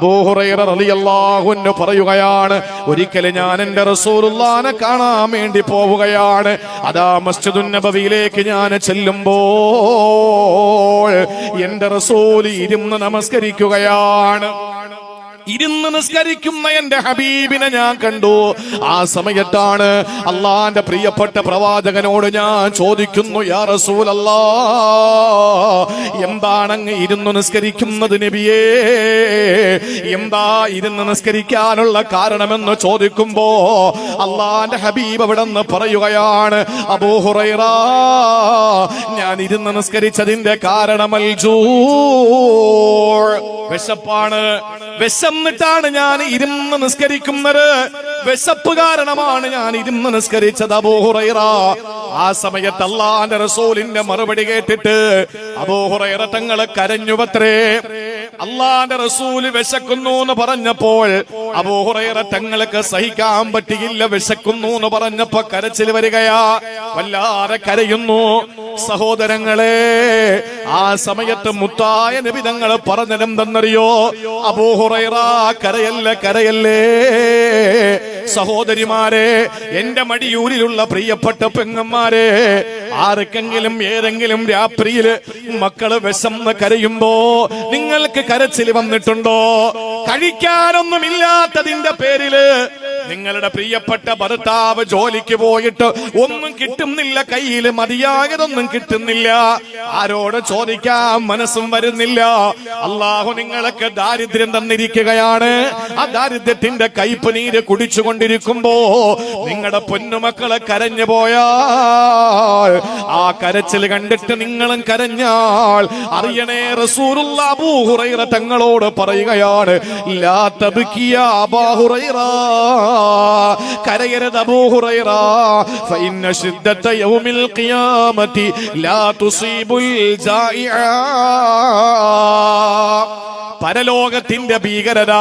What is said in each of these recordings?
അബൂ ഹുറൈറ റളിയല്ലാഹു അൻഹു പറയുകയാണ്, ഒരിക്കൽ ഞാൻ എൻ്റെ റസൂലുള്ളാഹിനെ കാണാൻ വേണ്ടി പോവുകയാണ്. അതാ മസ്ജിദുൻ നബവിയിലേക്ക് ഞാൻ ചെല്ലുമ്പോൾ എൻ്റെ റസൂൽ ഇരുന്ന് നമസ്കരിക്കുകയാണ്. ഇരുന്ന് നിസ്കരിക്കുന്ന എന്റെ ഹബീബിനെ ഞാൻ കണ്ടു. ആ സമയത്താണ് അള്ളാന്റെ പ്രിയപ്പെട്ട പ്രവാചകനോട് ഞാൻ ചോദിക്കുന്നു, യാ റസൂലല്ലാഹ്, എന്താണങ്ങ് ഇരുന്ന് നിസ്കരിക്കുന്നത് നബിയേ? എന്താ ഇരുന്ന് നിസ്കരിക്കാനുള്ള കാരണമെന്ന് ചോദിക്കുമ്പോ അള്ളാന്റെ ഹബീബ് അവിടെ നിന്ന് പറയുകയാണ്, അബൂ ഹുറൈറ, ഞാൻ ഇരുന്ന് നിസ്കരിച്ചതിന്റെ കാരണമൽ ജൂ, വിശപ്പാണ്. വിശന്നിട്ടാണ് ഞാൻ ഇരുന്ന് നിസ്കരിക്കുന്നത്. വിശപ്പ് കാരണമാണ് ഞാൻ ഇരുന്ന് നിസ്കരിച്ചത് അബൂ ഹുറൈറ. ആ സമയത്ത് അല്ലാഹുവിന്റെ റസൂലിന്റെ മറുപടി കേട്ടിട്ട് അബൂ ഹുറൈറ തങ്ങളെ കരഞ്ഞുവത്രേ. അല്ലാഹുവിന്റെ റസൂൽ വിശക്കുന്നു എന്ന് പറഞ്ഞപ്പോൾ അബൂ ഹുറൈറ തങ്ങൾക്ക് സഹിക്കാൻ പറ്റിയില്ല. വിശക്കുന്നു എന്ന് പറഞ്ഞപ്പോ കരച്ചിൽ വരികയാ, വല്ലാതെ കരയുന്നു. സഹോദരങ്ങളെ, ആ സമയത്ത് മുത്തായ നബി തങ്ങൾ പറഞ്ഞതെന്തെന്നറിയോ? അബൂ ഹുറൈറ, കരയല്ലേ കരയല്ലേ. സഹോദരിമാരെ, എന്റെ മടിയൂരിലുള്ള പ്രിയപ്പെട്ട പെങ്ങന്മാരെ, ആർക്കെങ്കിലും ഏതെങ്കിലും രാത്രിയില് മക്കള് വിശന്ന് കരയുമ്പോ നിങ്ങൾക്ക് കരച്ചിൽ വന്നിട്ടുണ്ടോ? കഴിക്കാനൊന്നുമില്ലാത്തതിന്റെ പേരില് നിങ്ങളുടെ പ്രിയപ്പെട്ട ഭർത്താവ് ജോലിക്ക് പോയിട്ട് ഒന്നും കിട്ടുന്നില്ല, കയ്യിൽ മതിയായതൊന്നും കിട്ടുന്നില്ല, ആരോട് ചോദിക്കാൻ മനസ്സും വരുന്നില്ല. അള്ളാഹു നിങ്ങൾക്ക് ദാരിദ്ര്യം തന്നിരിക്കുകയാണ്. ആ ദാരിദ്ര്യത്തിന്റെ കയ്പ് നീര് കുടിച്ചുകൊണ്ടിരിക്കുമ്പോ നിങ്ങളുടെ പൊന്നുമക്കളെ കരഞ്ഞു പോയാൽ, ആ കരച്ചിൽ കണ്ടിട്ട് നിങ്ങളും കരഞ്ഞാൽ അറിയണേ, റസൂലുള്ളാഹി അബൂ ഹുറൈറ തങ്ങളോട് പറയുകയാണ്, ലാ തബ്കിയാ അബൂ ഹുറൈറ, കരയരുത് അബൂ ഹുറൈറ, ഫഇന്ന ശിദ്ദത യൗമിൽ ഖിയാമത്തി ലാ തുസീബുൽ ജായിഅ. പരലോകത്തിന്റെ ഭീകരത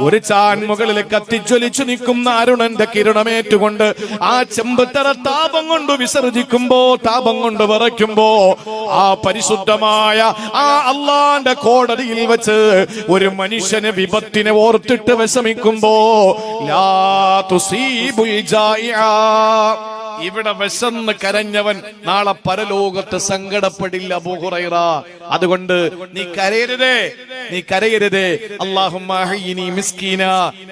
ഒരു ചാൻമുകളിൽ കത്തിജ്വലിച്ചു നിൽക്കുന്ന അരുണന്റെ കിരണമേറ്റുകൊണ്ട് ആ ചെമ്പത്തറ താപം കൊണ്ട് വിസർജിക്കുമ്പോ, താപം കൊണ്ട് വിറയ്ക്കുമ്പോ, ആ പരിശുദ്ധമായ ആ അള്ളാന്റെ കോടതിയിൽ വെച്ച് ഒരു മനുഷ്യന് വിപത്തിനെ ഓർത്തിട്ട് വിഷമിക്കുമ്പോ, ലാ തുസീബുൽ ജായിഅ, ഇവിടെ വിശന്ന് കരഞ്ഞവൻ നാളെ പരലോകത്ത് സങ്കടപ്പെടില്ല അബൂ ഹുറൈറ. അതുകൊണ്ട് നീ കരയരുതേ, നീ കരയരുതേ. അല്ലാഹുമ്മ അഹ്യിനി മിസ്കീന,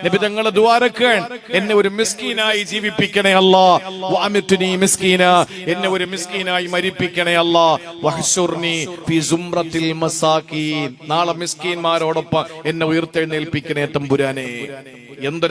നബി തങ്ങളെ ദുആരക്കാൻ, എന്നെ ഒരു മിസ്കീനായി ജീവിപ്പിക്കണേ അല്ലാഹ്. വഅമിത്നി മിസ്കീന, എന്നെ ഒരു മിസ്കീനായി മരിപ്പിക്കണേ അല്ലാഹ്. വഹ്ശുർനി ഫി സുംറത്തിൽ മസാകീൻ, നാളെ മിസ്കീന്മാരോടൊപ്പം എന്നെ ഉയർത്തെഴുന്നേൽപ്പിക്കണേ തമ്പുരാനെ. എന്തൊരു